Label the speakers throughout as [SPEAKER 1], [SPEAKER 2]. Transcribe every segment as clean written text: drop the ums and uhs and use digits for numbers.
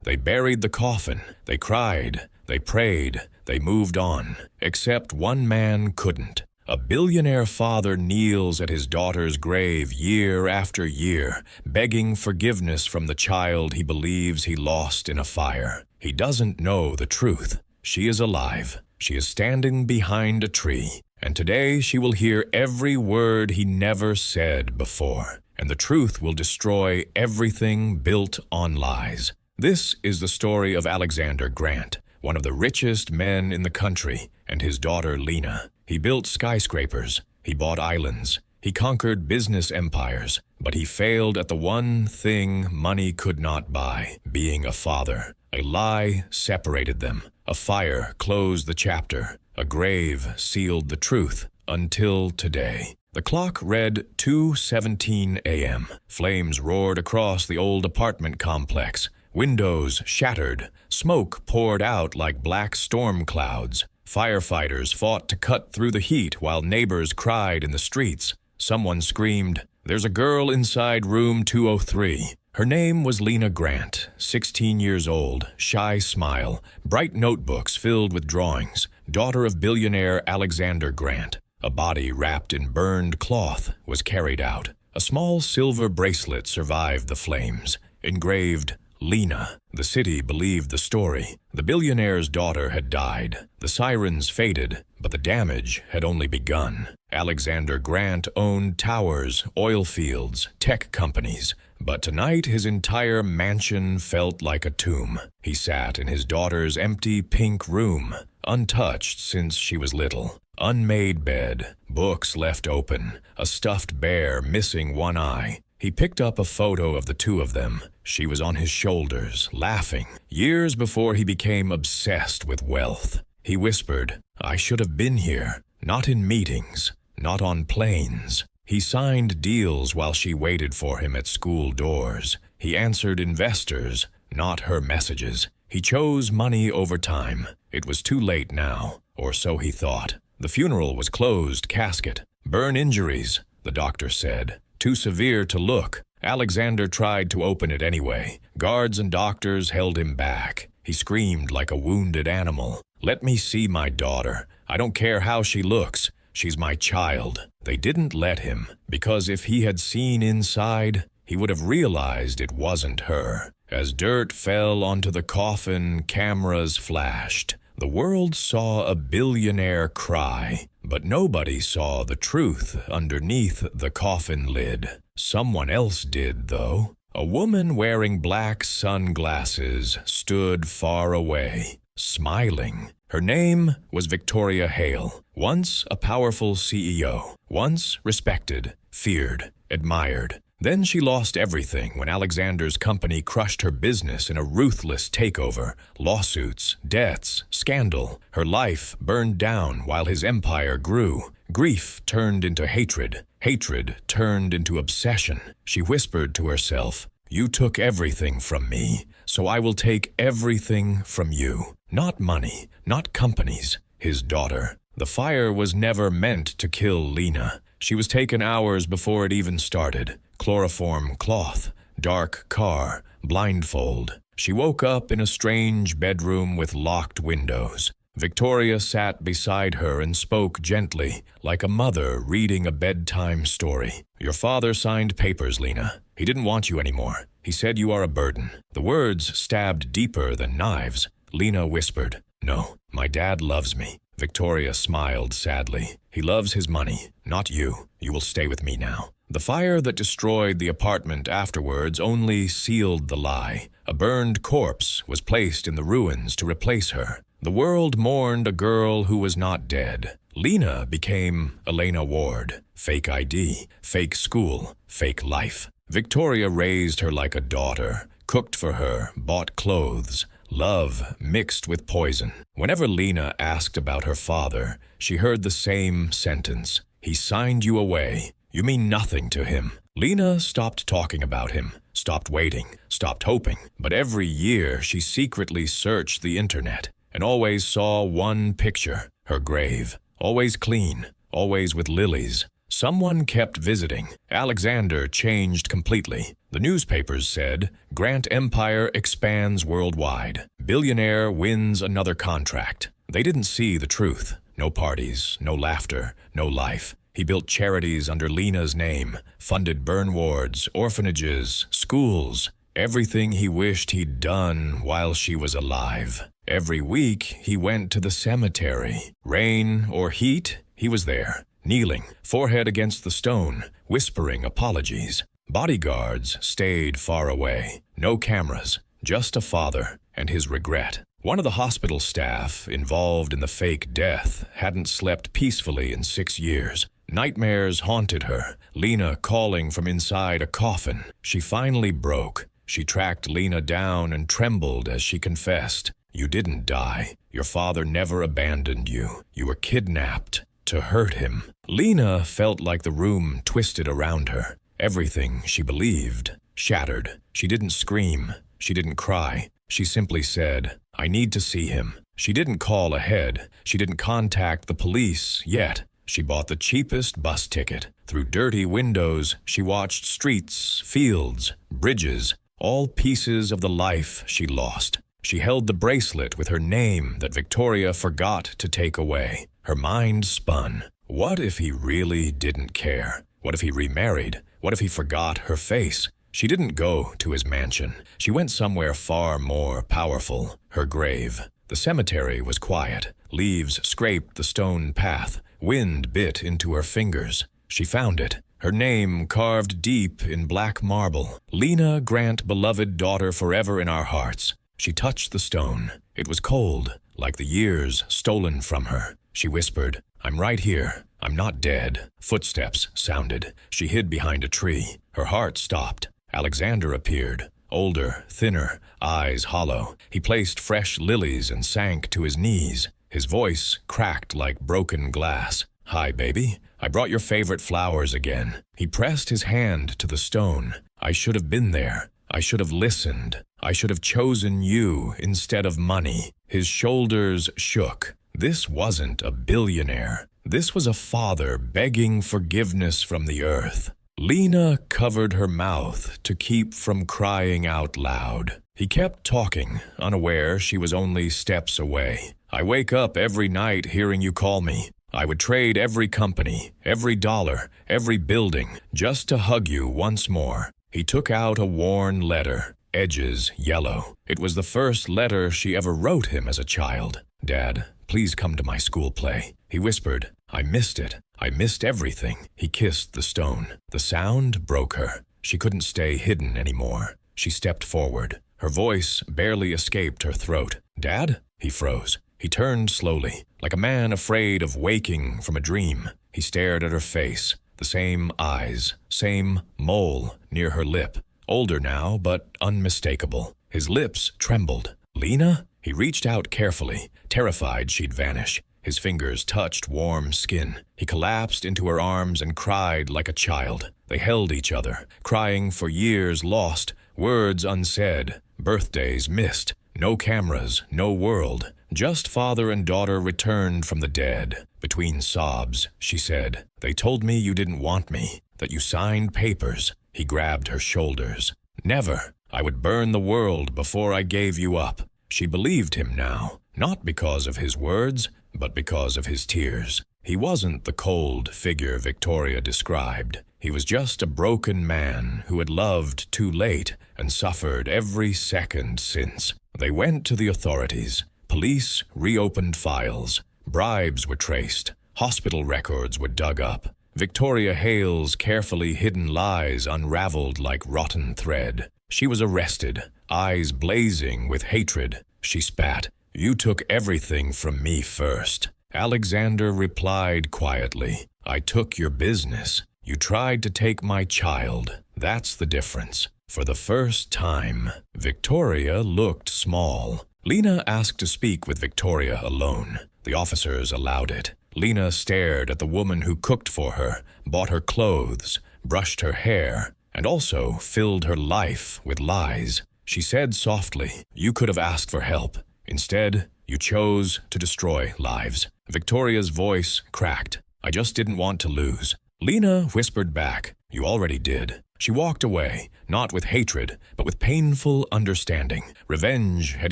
[SPEAKER 1] They buried the coffin, they cried, they prayed, they moved on. Except one man couldn't. A billionaire father kneels at his daughter's grave year after year, begging forgiveness from the child he believes he lost in a fire. He doesn't know the truth. She is alive. She is standing behind a tree, and today she will hear every word he never said before, and the truth will destroy everything built on lies. This is the story of Alexander Grant, one of the richest men in the country, and his daughter Lena. He built skyscrapers, he bought islands, he conquered business empires, but he failed at the one thing money could not buy, being a father. A lie separated them. A fire closed the chapter. A grave sealed the truth until today. The clock read 2:17 a.m. Flames roared across the old apartment complex. Windows shattered. Smoke poured out like black storm clouds. Firefighters fought to cut through the heat while neighbors cried in the streets. Someone screamed, "There's a girl inside room 203. Her name was Lena Grant, 16 years old, shy smile, bright notebooks filled with drawings, daughter of billionaire Alexander Grant. A body wrapped in burned cloth was carried out. A small silver bracelet survived the flames, engraved, Lena. The city believed the story. The billionaire's daughter had died. The sirens faded, but the damage had only begun. Alexander Grant owned towers, oil fields, tech companies, but tonight his entire mansion felt like a tomb. He sat in his daughter's empty pink room, untouched since she was little. Unmade bed, books left open, a stuffed bear missing one eye. He picked up a photo of the two of them. She was on his shoulders, laughing, years before he became obsessed with wealth. He whispered, "I should have been here, not in meetings, not on planes." He signed deals while she waited for him at school doors. He answered investors, not her messages. He chose money over time. It was too late now, or so he thought. The funeral was closed casket. Burn injuries, the doctor said. Too severe to look. Alexander tried to open it anyway. Guards and doctors held him back. He screamed like a wounded animal. "Let me see my daughter. I don't care how she looks. She's my child." They didn't let him, because if he had seen inside, he would have realized it wasn't her. As dirt fell onto the coffin, cameras flashed. The world saw a billionaire cry, but nobody saw the truth underneath the coffin lid. Someone else did, though. A woman wearing black sunglasses stood far away, smiling. Her name was Victoria Hale, once a powerful CEO, once respected, feared, admired. Then she lost everything when Alexander's company crushed her business in a ruthless takeover. Lawsuits, debts, scandal. Her life burned down while his empire grew. Grief turned into hatred. Hatred turned into obsession. She whispered to herself, "You took everything from me, so I will take everything from you." Not money, not companies, his daughter. The fire was never meant to kill Lena. She was taken hours before it even started. Chloroform cloth, dark car, blindfold. She woke up in a strange bedroom with locked windows. Victoria sat beside her and spoke gently, like a mother reading a bedtime story. "Your father signed papers, Lena. He didn't want you anymore. He said you are a burden." The words stabbed deeper than knives. Lena whispered, "No, my dad loves me." Victoria smiled sadly. "He loves his money, not you. You will stay with me now." The fire that destroyed the apartment afterwards only sealed the lie. A burned corpse was placed in the ruins to replace her. The world mourned a girl who was not dead. Lena became Elena Ward. Fake ID, fake school, fake life. Victoria raised her like a daughter, cooked for her, bought clothes. Love mixed with poison. Whenever Lena asked about her father, she heard the same sentence. "He signed you away. You mean nothing to him." Lena stopped talking about him, stopped waiting, stopped hoping. But every year she secretly searched the internet and always saw one picture, her grave. Always clean, always with lilies, Someone kept visiting. Alexander changed completely. The newspapers said, Grant Empire expands worldwide. Billionaire wins another contract. They didn't see the truth. No parties, no laughter, no life. He built charities under Lena's name, funded burn wards, orphanages, schools, everything he wished he'd done while she was alive. Every week, he went to the cemetery. Rain or heat, he was there, kneeling, forehead against the stone, whispering apologies. Bodyguards stayed far away. No cameras, just a father and his regret. One of the hospital staff involved in the fake death hadn't slept peacefully in 6 years. Nightmares haunted her, Lena calling from inside a coffin. She finally broke. She tracked Lena down and trembled as she confessed, "You didn't die. Your father never abandoned you. You were kidnapped to hurt him." Lena felt like the room twisted around her. Everything she believed shattered. She didn't scream. She didn't cry. She simply said, "I need to see him." She didn't call ahead. She didn't contact the police yet. She bought the cheapest bus ticket. Through dirty windows, she watched streets, fields, bridges, all pieces of the life she lost. She held the bracelet with her name that Victoria forgot to take away. Her mind spun. What if he really didn't care? What if he remarried? What if he forgot her face? She didn't go to his mansion. She went somewhere far more powerful, her grave. The cemetery was quiet. Leaves scraped the stone path. Wind bit into her fingers. She found it. Her name carved deep in black marble. Lena Grant, beloved daughter forever in our hearts. She touched the stone. It was cold, like the years stolen from her. She whispered, "I'm right here. I'm not dead." Footsteps sounded. She hid behind a tree. Her heart stopped. Alexander appeared. Older, thinner, eyes hollow. He placed fresh lilies and sank to his knees. His voice cracked like broken glass. "Hi, baby. I brought your favorite flowers again." He pressed his hand to the stone. "I should have been there. I should have listened. I should have chosen you instead of money." His shoulders shook. This wasn't a billionaire. This was a father begging forgiveness from the earth. Lena covered her mouth to keep from crying out loud. He kept talking, unaware she was only steps away. "I wake up every night hearing you call me. I would trade every company, every dollar, every building, just to hug you once more." He took out a worn letter, edges yellow. It was the first letter she ever wrote him as a child. "Dad, please come to my school play." He whispered, "I missed it. I missed everything." He kissed the stone. The sound broke her. She couldn't stay hidden anymore. She stepped forward. Her voice barely escaped her throat. "Dad?" He froze. He turned slowly, like a man afraid of waking from a dream. He stared at her face. The same eyes, same mole near her lip. Older now, but unmistakable. His lips trembled. "Lena?" He reached out carefully, terrified she'd vanish. His fingers touched warm skin. He collapsed into her arms and cried like a child. They held each other, crying for years lost, words unsaid, birthdays missed. No cameras, no world. Just father and daughter returned from the dead. Between sobs, she said, "They told me you didn't want me, that you signed papers." He grabbed her shoulders. "Never. I would burn the world before I gave you up." She believed him now, not because of his words, but because of his tears. He wasn't the cold figure Victoria described. He was just a broken man who had loved too late and suffered every second since. They went to the authorities. Police reopened files. Bribes were traced. Hospital records were dug up. Victoria Hale's carefully hidden lies unraveled like rotten thread. She was arrested, eyes blazing with hatred. She spat, "You took everything from me first." Alexander replied quietly, "I took your business. You tried to take my child. That's the difference." For the first time, Victoria looked small. Lena asked to speak with Victoria alone. The officers allowed it. Lena stared at the woman who cooked for her, bought her clothes, brushed her hair, and also filled her life with lies. She said softly, "You could have asked for help. Instead, you chose to destroy lives." Victoria's voice cracked. "I just didn't want to lose." Lena whispered back, "You already did." She walked away, not with hatred, but with painful understanding. Revenge had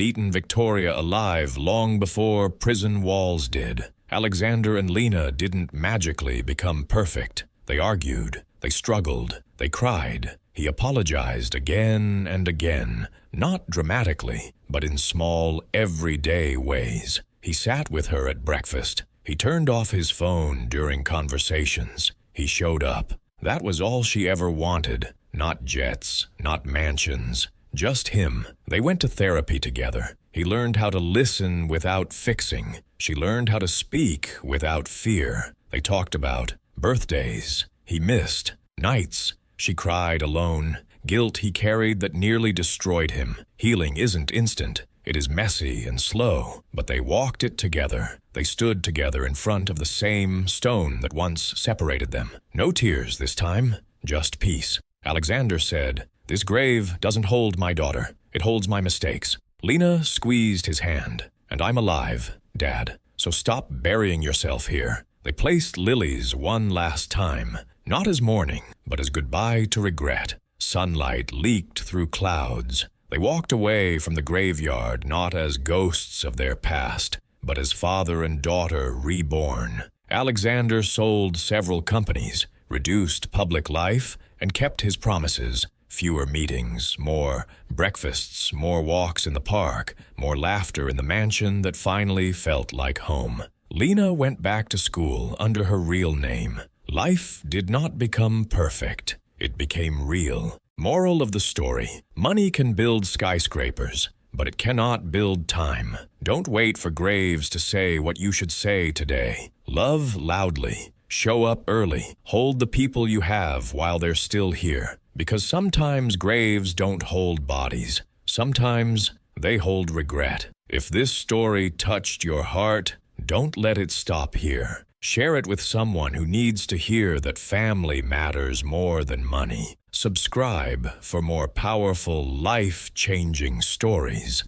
[SPEAKER 1] eaten Victoria alive long before prison walls did. Alexander and Lena didn't magically become perfect. They argued, they struggled, they cried. He apologized again and again, not dramatically, but in small, everyday ways. He sat with her at breakfast. He turned off his phone during conversations. He showed up. That was all she ever wanted. Not jets, not mansions, just him. They went to therapy together. He learned how to listen without fixing. She learned how to speak without fear. They talked about birthdays he missed, nights she cried alone, guilt he carried that nearly destroyed him. Healing isn't instant. It is messy and slow, but they walked it together. They stood together in front of the same stone that once separated them. No tears this time, just peace. Alexander said, "This grave doesn't hold my daughter. It holds my mistakes." Lena squeezed his hand. "And I'm alive, Dad, so stop burying yourself here." They placed lilies one last time, not as mourning, but as goodbye to regret. Sunlight leaked through clouds. They walked away from the graveyard not as ghosts of their past, but as father and daughter reborn. Alexander sold several companies, reduced public life, and kept his promises. Fewer meetings, more breakfasts, more walks in the park, more laughter in the mansion that finally felt like home. Lena went back to school under her real name. Life did not become perfect. It became real. Moral of the story: money can build skyscrapers, but it cannot build time. Don't wait for graves to say what you should say today. Love loudly. Show up early. Hold the people you have while they're still here. Because sometimes graves don't hold bodies. Sometimes they hold regret. If this story touched your heart, don't let it stop here. Share it with someone who needs to hear that family matters more than money. Subscribe for more powerful, life-changing stories.